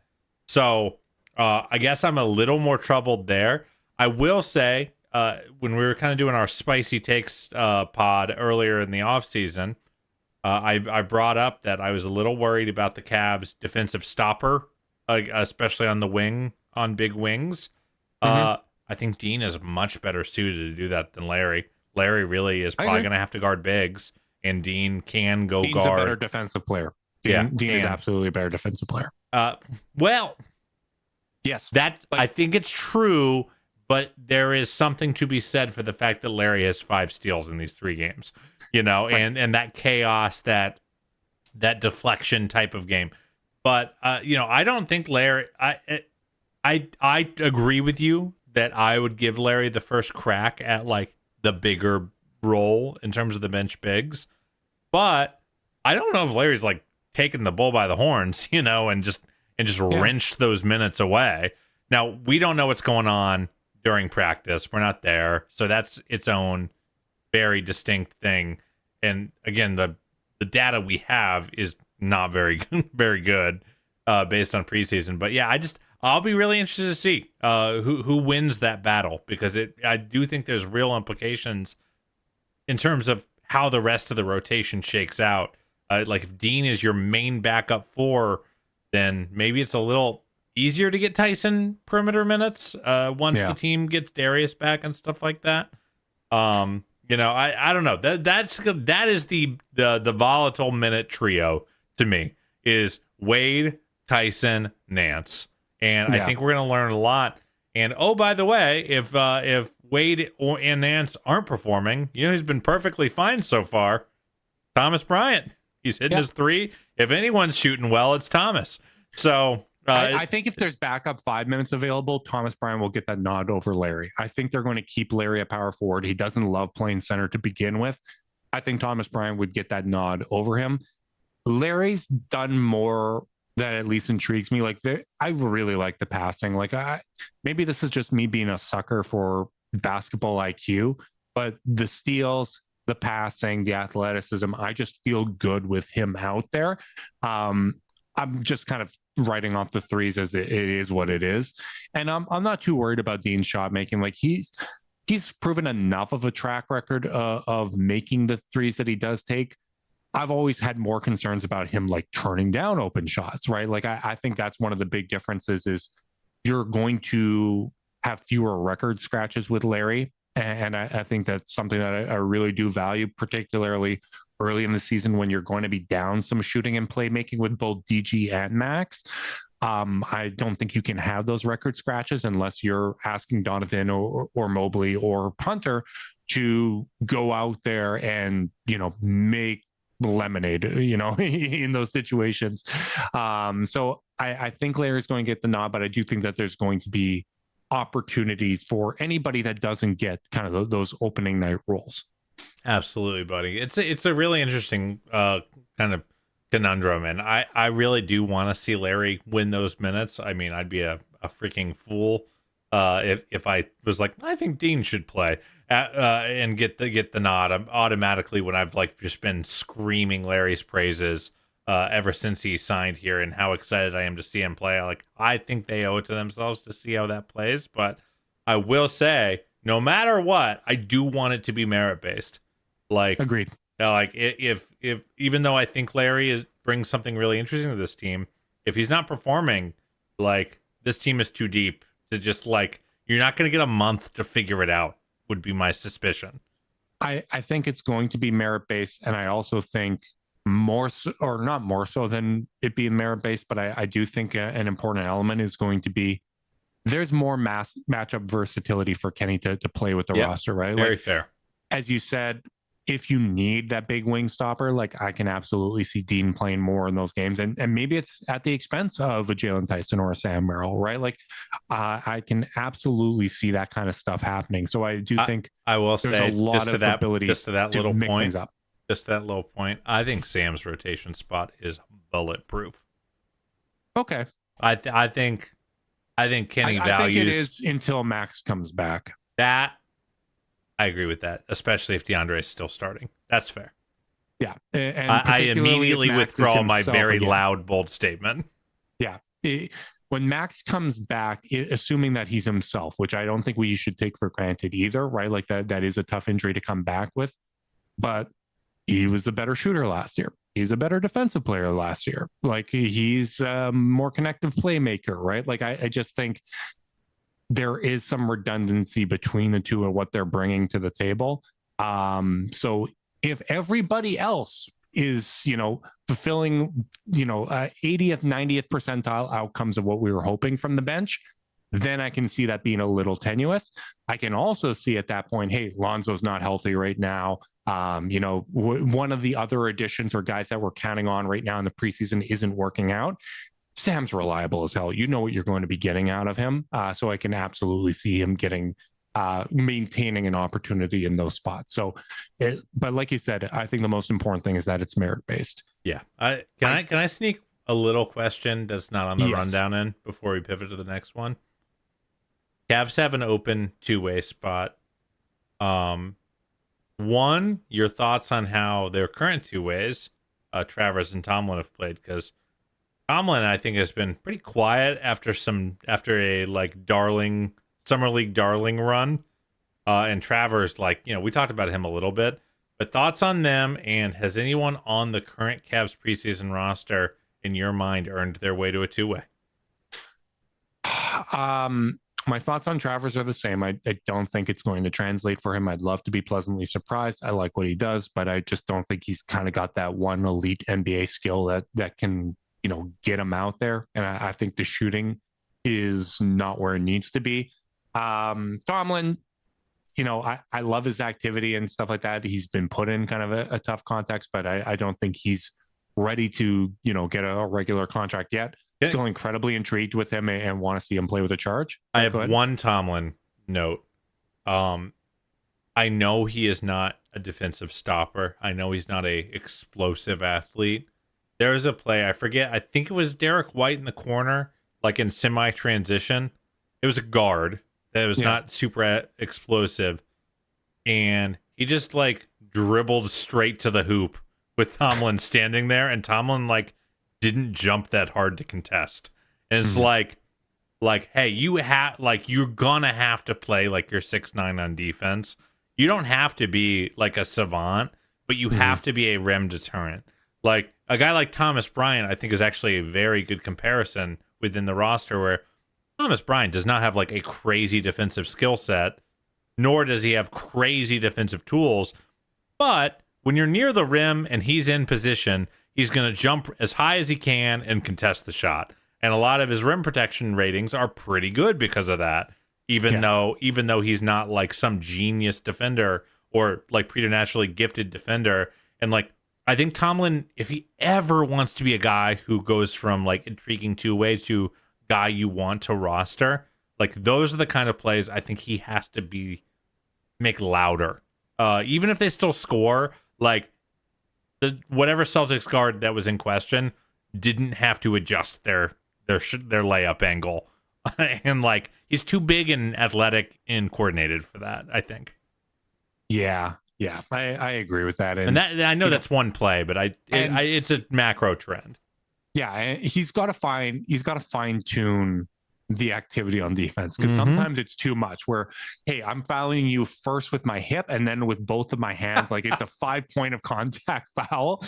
So I guess I'm a little more troubled there. I will say, when we were kind of doing our spicy takes pod earlier in the offseason, I brought up that I was a little worried about the Cavs' defensive stopper, especially on the wing, on big wings. I think Dean is much better suited to do that than Larry. Larry really is probably going to have to guard bigs, and Dean can go Dean's guard. a better defensive player. Dean is absolutely a better defensive player. Yes, I think it's true, but there is something to be said for the fact that Larry has 5 steals in these 3 games, and that chaos, that deflection type of game. But I don't think Larry. I agree with you that I would give Larry the first crack at like the bigger role in terms of the bench bigs, but I don't know if Larry's like taking the bull by the horns, and just wrenched those minutes away. Now we don't know what's going on during practice. We're not there, so that's its own very distinct thing. And again, the data we have is not very very good based on preseason. But yeah, I'll be really interested to see who wins that battle, because I do think there's real implications in terms of how the rest of the rotation shakes out. Like if Dean is your main backup 4, then maybe it's a little easier to get Tyson perimeter minutes once the team gets Darius back and stuff like that. I don't know. That is the volatile minute trio to me, is Wade, Tyson, Nance. And I think we're going to learn a lot. And by the way, if Wade and Nance aren't performing, who's been perfectly fine so far? Thomas Bryant. He's hitting his 3. If anyone's shooting well, it's Thomas. So I think if there's backup 5 minutes available, Thomas Bryant will get that nod over Larry. I think they're going to keep Larry a power forward. He doesn't love playing center to begin with. I think Thomas Bryant would get that nod over him. Larry's done more that at least intrigues me. Like I really like the passing. Like maybe this is just me being a sucker for basketball IQ, but the steals, the passing, the athleticism, I just feel good with him out there. I'm just kind of writing off the threes as it is what it is. And I'm not too worried about Dean's shot making. Like he's proven enough of a track record of making the threes that he does take. I've always had more concerns about him like turning down open shots, right? Like I think that's one of the big differences is you're going to have fewer record scratches with Larry. And I think that's something that I really do value, particularly early in the season when you're going to be down some shooting and playmaking with both DG and Max. I don't think you can have those record scratches unless you're asking Donovan or Mobley or Punter to go out there and, make lemonade, in those situations. So I think Larry's going to get the nod, but I do think that there's going to be opportunities for anybody that doesn't get kind of those opening night roles. Absolutely, buddy. It's a really interesting kind of conundrum, and I really do want to see Larry win those minutes. I mean, I'd be a freaking fool if I was like, I think Dean should play and get the nod automatically when I've like just been screaming Larry's praises ever since he signed here, and how excited I am to see him play. Like, I think they owe it to themselves to see how that plays, but I will say, no matter what, I do want it to be merit based. Like, agreed. Like, if even though I think Larry brings something really interesting to this team, if he's not performing, like, this team is too deep to just, like, you're not going to get a month to figure it out, would be my suspicion. I think it's going to be merit based, and I also think more so, or not more so than it being merit based, but I do think an important element is going to be there's more matchup versatility for Kenny to play with the roster, right? Very fair. As you said, if you need that big wing stopper, like, I can absolutely see Dean playing more in those games. And maybe it's at the expense of a Jaylon Tyson or a Sam Merrill, right? Like, I can absolutely see that kind of stuff happening. So I do think I will there's say, a lot of ability just to that to little mix point, things up. just that little point, I think Sam's rotation spot is bulletproof. Okay. I think Kenny values. I think it is until Max comes back. That I agree with that, especially if DeAndre is still starting. That's fair. Yeah. And I immediately withdraw my very again. loud, bold statement. Yeah. When Max comes back, assuming that he's himself, which I don't think we should take for granted either, right? Like, that is a tough injury to come back with. But he was a better shooter last year. He's a better defensive player last year. Like, he's a more connective playmaker, right? Like, I just think there is some redundancy between the two and what they're bringing to the table. So if everybody else is, fulfilling, 80th, 90th percentile outcomes of what we were hoping from the bench, then I can see that being a little tenuous. I can also see at that point, hey, Lonzo's not healthy right now. One of the other additions or guys that we're counting on right now in the preseason isn't working out. Sam's reliable as hell. You know what you're going to be getting out of him. So I can absolutely see him maintaining an opportunity in those spots. But like you said, I think the most important thing is that it's merit based. Yeah. Can I sneak a little question that's not on the rundown in before we pivot to the next one? Cavs have an open two-way spot. One, your thoughts on how their current two ways, Travers and Tomlin, have played, because Tomlin, I think, has been pretty quiet after a like summer league darling run, and Travers, like, we talked about him a little bit, but thoughts on them, and has anyone on the current Cavs preseason roster in your mind earned their way to a two-way? My thoughts on Travers are the same. I don't think it's going to translate for him. I'd love to be pleasantly surprised. I like what he does, but I just don't think he's kind of got that one elite NBA skill that can get him out there. And I think the shooting is not where it needs to be. Tomlin, I love his activity and stuff like that. He's been put in kind of a tough context, but I don't think he's ready to, get a regular contract yet. Okay. Still incredibly intrigued with him and want to see him play with a charge. I have one Tomlin note. I know he is not a defensive stopper. I know he's not a explosive athlete. There was a play, I forget, I think it was Derek White in the corner, like in semi-transition. It was a guard that was not super explosive. And he just, like, dribbled straight to the hoop with Tomlin standing there. And Tomlin, like, didn't jump that hard to contest. And it's like, hey, you're gonna have to play like you're 6'9" on defense. You don't have to be like a savant, but you have to be a rim deterrent. Like, a guy like Thomas Bryant, I think, is actually a very good comparison within the roster, where Thomas Bryant does not have like a crazy defensive skill set, nor does he have crazy defensive tools. But when you're near the rim and he's in position, he's going to jump as high as he can and contest the shot. And a lot of his rim protection ratings are pretty good because of that, even though he's not like some genius defender or like preternaturally gifted defender. And like, I think Tomlin, if he ever wants to be a guy who goes from like intriguing two-way to guy you want to roster, like those are the kind of plays I think he has to make louder. Even if they still score, like whatever Celtics guard that was in question didn't have to adjust their layup angle, and like he's too big and athletic and coordinated for that, I think. Yeah, I agree with that, and that I know that's one play, but it's a macro trend. Yeah, he's got to fine tune the activity on defense, because sometimes it's too much where, hey, I'm fouling you first with my hip and then with both of my hands, like it's a 5 point of contact foul.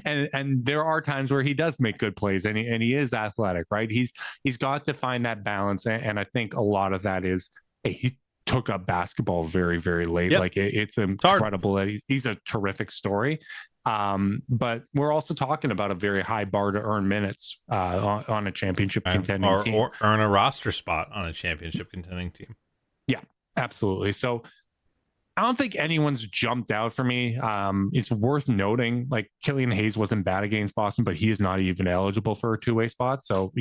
And there are times where he does make good plays, and he is athletic, right? He's got to find that balance, and I think a lot of that is, hey, he took up basketball very, very late. Yep. Like it's incredible that he's a terrific story. But we're also talking about a very high bar to earn minutes on a championship contending team, or earn a roster spot on a championship contending team. Yeah, absolutely. So I don't think anyone's jumped out for me. It's worth noting, like Killian Hayes wasn't bad against Boston, but he is not even eligible for a two-way spot. So,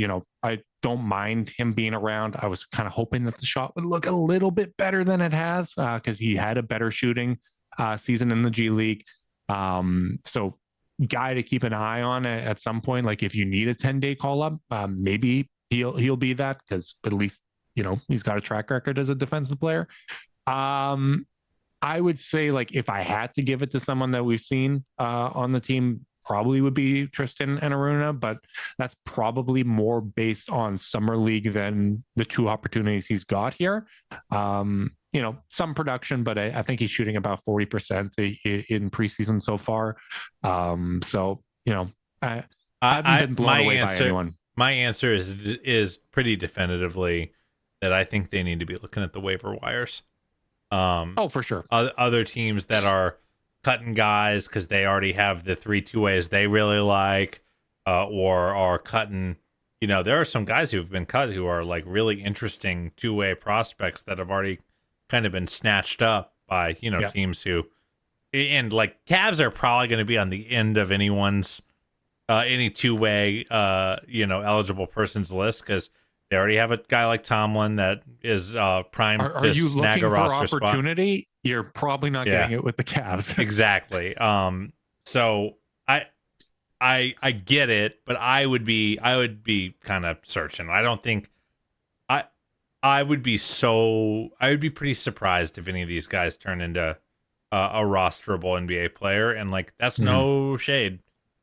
I don't mind him being around. I was kind of hoping that the shot would look a little bit better than it has, because he had a better shooting season in the G League. So guy to keep an eye on at some point. Like if you need a 10-day call up, maybe he'll be that, because at least, he's got a track record as a defensive player. I would say, like, if I had to give it to someone that we've seen on the team, probably would be Tristan and Aruna, but that's probably more based on summer league than the two opportunities he's got here. Some production, but I think he's shooting about 40% in preseason so far. I haven't been blown away by anyone. My answer is pretty definitively that I think they need to be looking at the waiver wires. For sure. Other teams that are cutting guys because they already have the 3 two-ways they really like, or are cutting. There are some guys who've been cut who are like really interesting two-way prospects that have already kind of been snatched up by teams who, and like Cavs are probably going to be on the end of anyone's any two-way eligible person's list, because they already have a guy like Tomlin that is primed. Are you looking for opportunity? Spot. You're probably not getting it with the Cavs. Exactly. So I get it, but I would be kind of searching. I don't think I would be pretty surprised if any of these guys turn into a rosterable NBA player, and like that's no shade.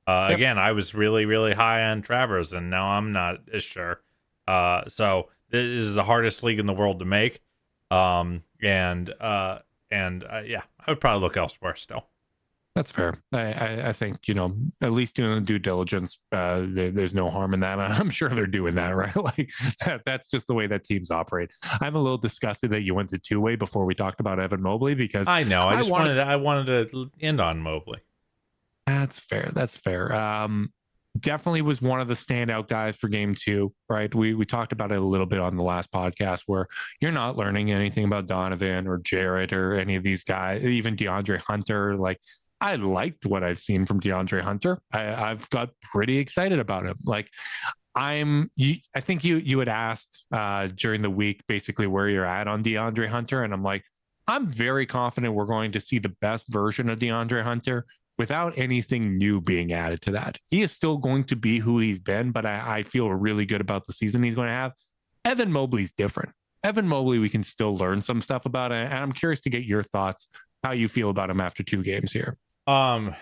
Again, I was really, really high on Travers, and now I'm not as sure. So this is the hardest league in the world to make. I would probably look elsewhere still. That's fair. I think, at least doing the due diligence, there's no harm in that. I'm sure they're doing that, right? Like that's just the way that teams operate. I'm a little disgusted that you went to two-way before we talked about Evan Mobley, because I know I wanted to end on Mobley. That's fair. Definitely was one of the standout guys for game 2, right? We talked about it a little bit on the last podcast, where you're not learning anything about Donovan or Jarrett or any of these guys, even DeAndre Hunter. Like, I liked what I've seen from DeAndre Hunter. I've got pretty excited about him. Like, I think you had asked during the week basically where you're at on DeAndre Hunter, and I'm like, I'm very confident we're going to see the best version of DeAndre Hunter without anything new being added to that. He is still going to be who he's been, but I feel really good about the season he's going to have. Evan Mobley's different. Evan Mobley, we can still learn some stuff about, and I'm curious to get your thoughts, how you feel about him after 2 games here. I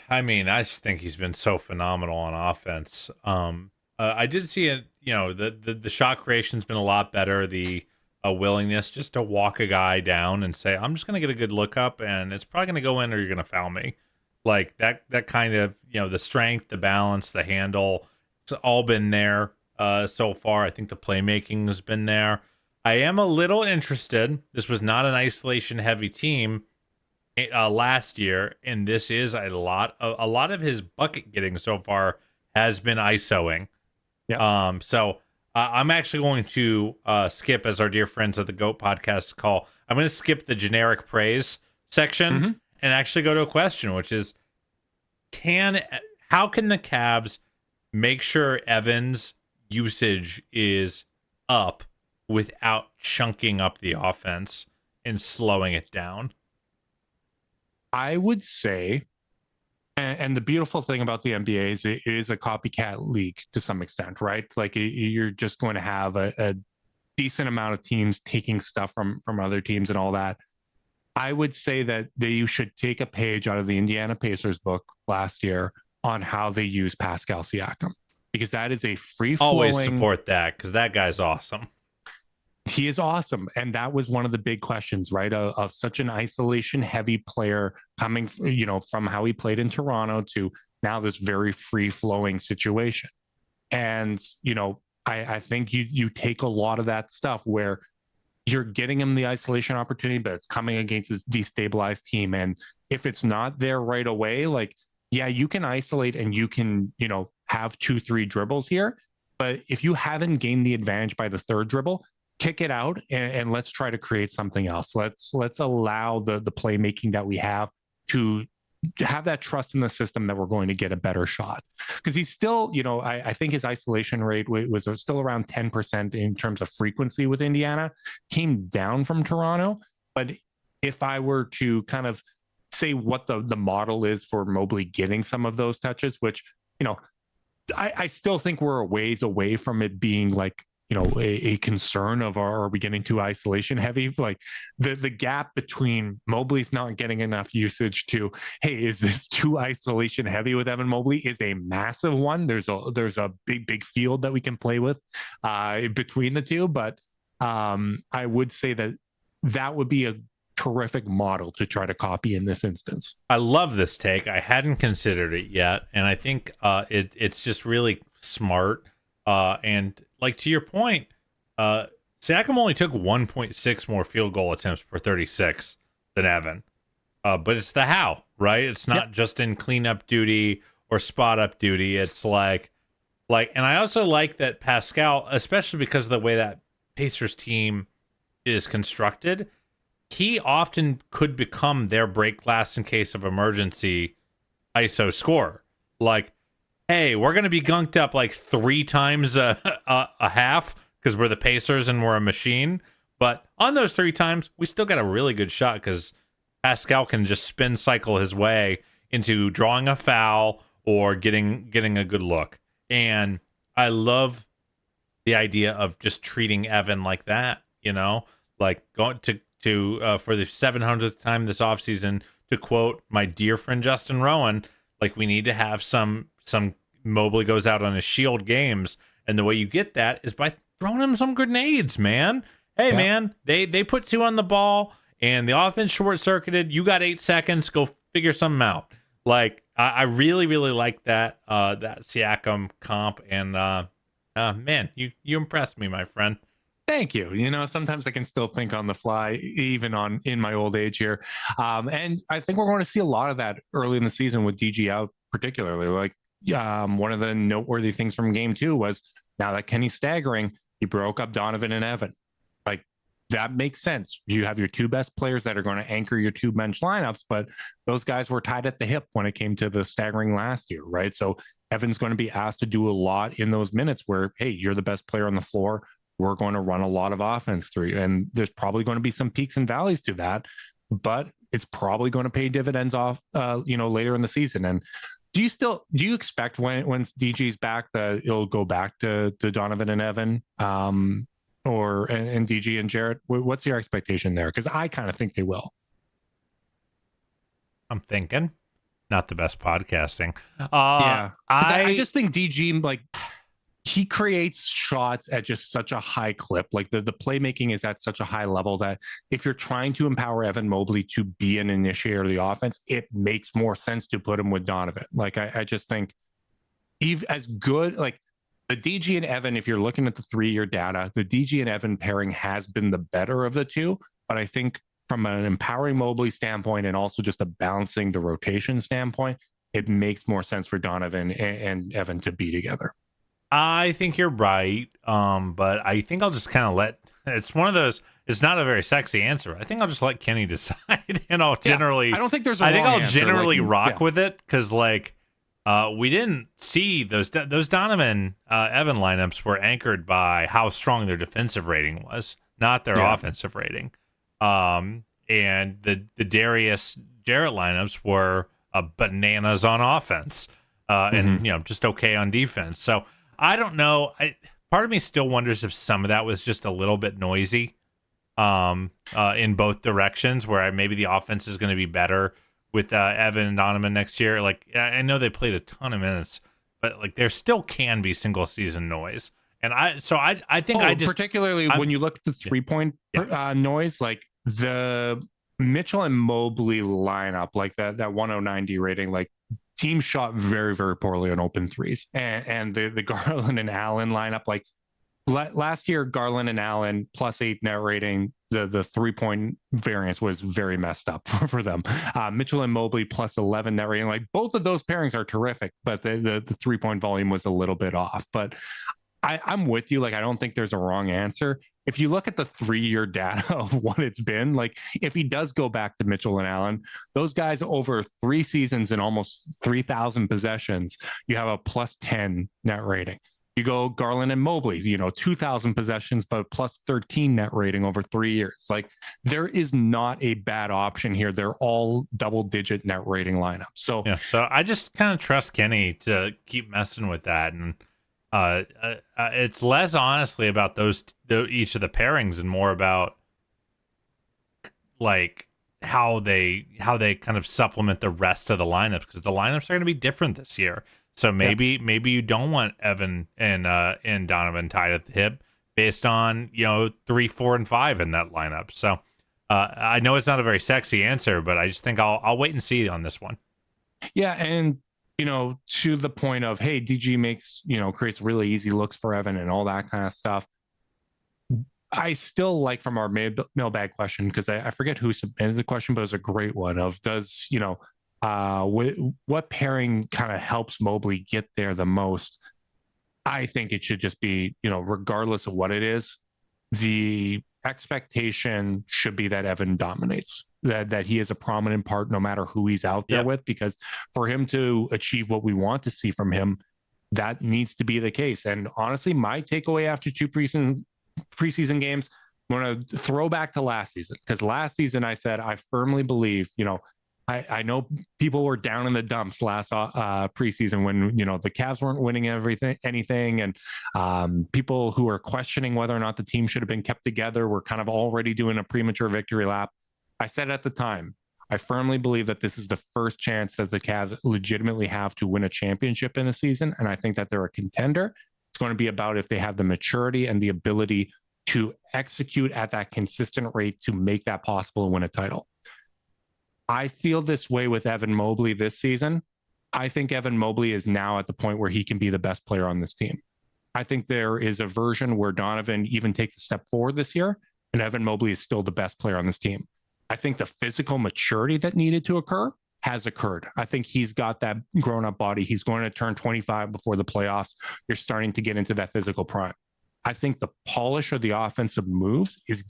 just think he's been so phenomenal on offense. I did see it, the shot creation's been a lot better. The willingness just to walk a guy down and say, I'm just going to get a good look up, and it's probably going to go in, or you're going to foul me. Like that kind of, the strength, the balance, the handle, it's all been there so far. I think the playmaking has been there. I am a little interested. This was not an isolation heavy team last year, and this is a lot of his bucket getting so far has been ISOing. Yeah. So I'm actually going to skip, as our dear friends at the GOAT podcast call, I'm going to skip the generic praise section and actually go to a question, which is, how can the Cavs make sure Evans' usage is up without chunking up the offense and slowing it down? I would say, and the beautiful thing about the NBA is it is a copycat league to some extent, right? Like you're just going to have a decent amount of teams taking stuff from other teams and all that. I would say that you should take a page out of the Indiana Pacers book last year on how they use Pascal Siakam, because that is a free-flowing... Always support that, because that guy's awesome. He is awesome. And that was one of the big questions, right? Of such an isolation-heavy player coming, from how he played in Toronto to now this very free-flowing situation. And, I think you take a lot of that stuff where you're getting him the isolation opportunity, but it's coming against this destabilized team. And if it's not there right away, like, yeah, you can isolate and you can, have 2-3 dribbles here. But if you haven't gained the advantage by the third dribble, kick it out and let's try to create something else. Let's allow the playmaking that we have to have that trust in the system that we're going to get a better shot. Because he's still, I think his isolation rate was still around 10% in terms of frequency with Indiana, came down from Toronto. But if I were to kind of say what the model is for Mobley getting some of those touches, which, I still think we're a ways away from it being like, a concern of are we getting too isolation heavy? Like the gap between Mobley's not getting enough usage to, hey, is this too isolation heavy with Evan Mobley, is a massive one. There's a big field that we can play with between the two. But I would say that would be a terrific model to try to copy in this instance. I love this take. I hadn't considered it yet. And I think it's just really smart. And like to your point, Siakam only took 1.6 more field goal attempts per 36 than Evan. But it's the how, right? It's not just in cleanup duty or spot up duty. It's like, and I also like that Pascal, especially because of the way that Pacers team is constructed, he often could become their break glass in case of emergency ISO scorer. Like, hey, we're going to be gunked up like 3 times a half because we're the Pacers and we're a machine. But on those 3 times, we still got a really good shot because Pascal can just spin cycle his way into drawing a foul or getting a good look. And I love the idea of just treating Evan like that, like going to for the 700th time this offseason, to quote my dear friend Justin Rowan, like we need to have some Mobley goes out on his shield games, and the way you get that is by throwing him some grenades, man. Hey, man, they put 2 on the ball, and the offense short-circuited. You got 8 seconds. Go figure something out. Like, I really, really like that Siakam comp, and man, you impressed me, my friend. Thank you. Sometimes I can still think on the fly, even in my old age here. And I think we're going to see a lot of that early in the season with DG out, particularly. Like, one of the noteworthy things from game 2 was now that Kenny's staggering, he broke up Donovan and Evan. Like, that makes sense. You have your 2 best players that are going to anchor your 2 bench lineups, but those guys were tied at the hip when it came to the staggering last year, right? So Evan's going to be asked to do a lot in those minutes where, hey, you're the best player on the floor. We're going to run a lot of offense through you. And there's probably going to be some peaks and valleys to that, but it's probably going to pay dividends off, later in the season. And do you expect when DG's back that it'll go back to Donovan and Evan, or DG and Jarrett? What's your expectation there? Because I kind of think they will. I'm thinking not the best podcasting. I just think DG, like, he creates shots at just such a high clip. Like the playmaking is at such a high level that if you're trying to empower Evan Mobley to be an initiator of the offense, it makes more sense to put him with Donovan. Like, I just think as good, like the DG and Evan, if you're looking at the 3-year data, the DG and Evan pairing has been the better of the 2. But I think from an empowering Mobley standpoint and also just a balancing the rotation standpoint, it makes more sense for Donovan and Evan to be together. I think you're right, but I think I'll just kind of it's one of those, it's not a very sexy answer. I think I'll just let Kenny decide, and I'll generally... I don't think there's a I think wrong I'll answer. generally rock with it, because, like, We didn't see those Donovan Evan lineups were anchored by how strong their defensive rating was, not their offensive rating. And the Darius Jarrett lineups were bananas on offense, and just okay on defense. So I don't know. Part of me still wonders if some of that was just a little bit noisy, in both directions, where maybe the offense is going to be better with Evan and Donovan next year. Like, I know they played a ton of minutes, but like there still can be single season noise. And I think particularly when you look at the 3-point noise, like the Mitchell and Mobley lineup, like that 109D rating, like teams shot very, very poorly on open threes. And the Garland and Allen lineup, like last year, Garland and Allen +8 net rating, the 3-point variance was very messed up for them. Mitchell and Mobley +11 net rating, like both of those pairings are terrific, but the 3-point volume was a little bit off. But I'm with you. Like, I don't think there's a wrong answer. If you look at the 3-year data of what it's been, like if he does go back to Mitchell and Allen, those guys over 3 seasons and almost 3,000 possessions, you have a +10 net rating. You go Garland and Mobley, 2,000 possessions, but +13 net rating over 3 years. Like, there is not a bad option here. They're all double-digit net rating lineups. So I just kind of trust Kenny to keep messing with that, and it's less honestly about each of the pairings and more about like how they kind of supplement the rest of the lineups, because the lineups are going to be different this year. So maybe you don't want Evan and Donovan tied at the hip based on 3, 4, and 5 in that lineup. So I know it's not a very sexy answer, but I just think I'll wait and see on this one. Yeah, and to the point of, hey, DG makes creates really easy looks for Evan and all that kind of stuff. I still like, from our mailbag question, because I forget who submitted the question, but it was a great one, of does what pairing kind of helps Mobley get there the most? I think it should just be, regardless of what it is, the expectation should be that Evan dominates, that he is a prominent part no matter who he's out there with, because for him to achieve what we want to see from him, that needs to be the case. And honestly, my takeaway after 2 preseason games, I'm going to throw back to last season, because last season I said I firmly believe, I know people were down in the dumps last preseason when, the Cavs weren't winning anything. And people who were questioning whether or not the team should have been kept together were kind of already doing a premature victory lap. I said at the time, I firmly believe that this is the first chance that the Cavs legitimately have to win a championship in a season. And I think that they're a contender. It's going to be about if they have the maturity and the ability to execute at that consistent rate to make that possible and win a title. I feel this way with Evan Mobley this season. I think Evan Mobley is now at the point where he can be the best player on this team. I think there is a version where Donovan even takes a step forward this year, and Evan Mobley is still the best player on this team. I think the physical maturity that needed to occur has occurred. I think he's got that grown-up body. He's going to turn 25 before the playoffs. You're starting to get into that physical prime. I think the polish of the offensive moves is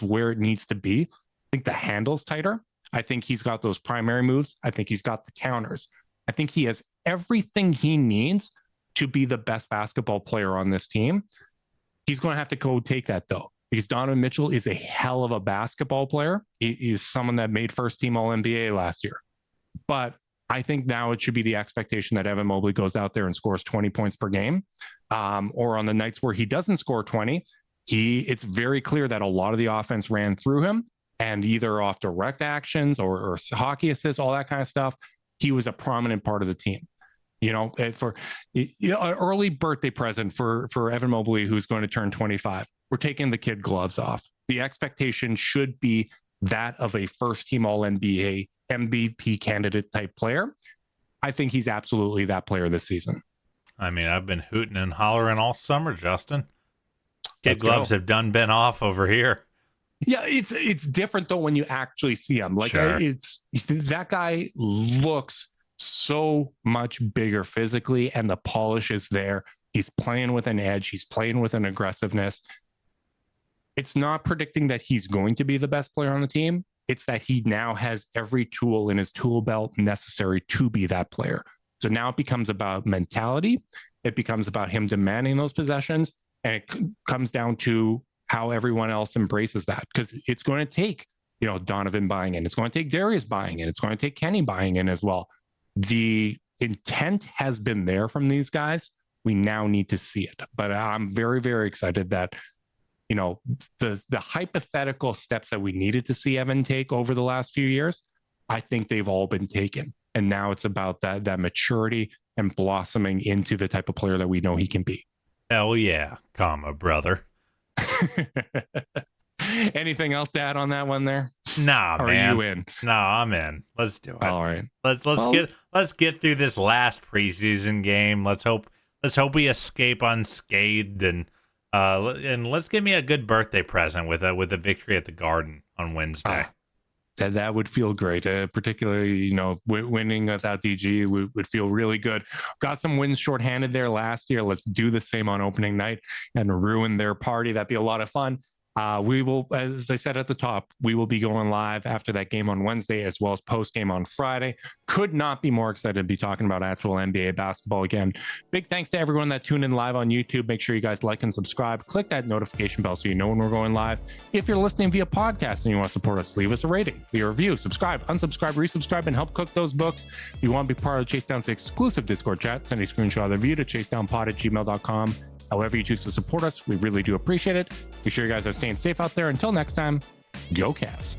where it needs to be. I think the handle's tighter. I think he's got those primary moves. I think he's got the counters. I think he has everything he needs to be the best basketball player on this team. He's going to have to go take that, though, because Donovan Mitchell is a hell of a basketball player. He is someone that made first team All-NBA last year. But I think now it should be the expectation that Evan Mobley goes out there and scores 20 points per game. Or on the nights where he doesn't score 20, it's very clear that a lot of the offense ran through him. And either off direct actions or hockey assists, all that kind of stuff, he was a prominent part of the team. For an early birthday present for Evan Mobley, who's going to turn 25, we're taking the kid gloves off. The expectation should be that of a first-team All-NBA MVP candidate type player. I think he's absolutely that player this season. I mean, I've been hooting and hollering all summer, Justin. Kid gloves have been off over here. Yeah, it's different though when you actually see him. Like, sure. That guy looks so much bigger physically, and the polish is there. He's playing with an edge. He's playing with an aggressiveness. It's not predicting that he's going to be the best player on the team, It's that he now has every tool in his tool belt necessary to be that player. So now it becomes about mentality. It becomes about him demanding those possessions. And it comes down to how everyone else embraces that, because it's going to take, Donovan buying in. It's going to take Darius buying in. It's going to take Kenny buying in as well. The intent has been there from these guys. We now need to see it. But I'm very, very excited that, the hypothetical steps that we needed to see Evan take over the last few years, I think they've all been taken. And now it's about that maturity and blossoming into the type of player that we know he can be. Hell yeah, brother. Anything else to add on that one there? Nah, Or man. Are you in? Nah, I'm in. Let's do it. All right. Let's get through this last preseason game. Let's hope we escape unscathed, and let's give me a good birthday present with a victory at the Garden on Wednesday. That would feel great, particularly, winning without DG would feel really good. Got some wins shorthanded there last year. Let's do the same on opening night and ruin their party. That'd be a lot of fun. We will, as I said at the top, we will be going live after that game on Wednesday, as well as post game on Friday. Could not be more excited to be talking about actual NBA basketball again. Big thanks to everyone that tuned in live on YouTube. Make sure you guys like and subscribe. Click that notification bell so you know when we're going live. If you're listening via podcast and you want to support us, leave us a rating, leave a review, subscribe, unsubscribe, resubscribe, and help cook those books. If you want to be part of Chase Down's exclusive Discord chat, send a screenshot of the review to chasedownpod@gmail.com. However you choose to support us, we really do appreciate it. Be sure you guys are staying safe out there. Until next time, go Cavs.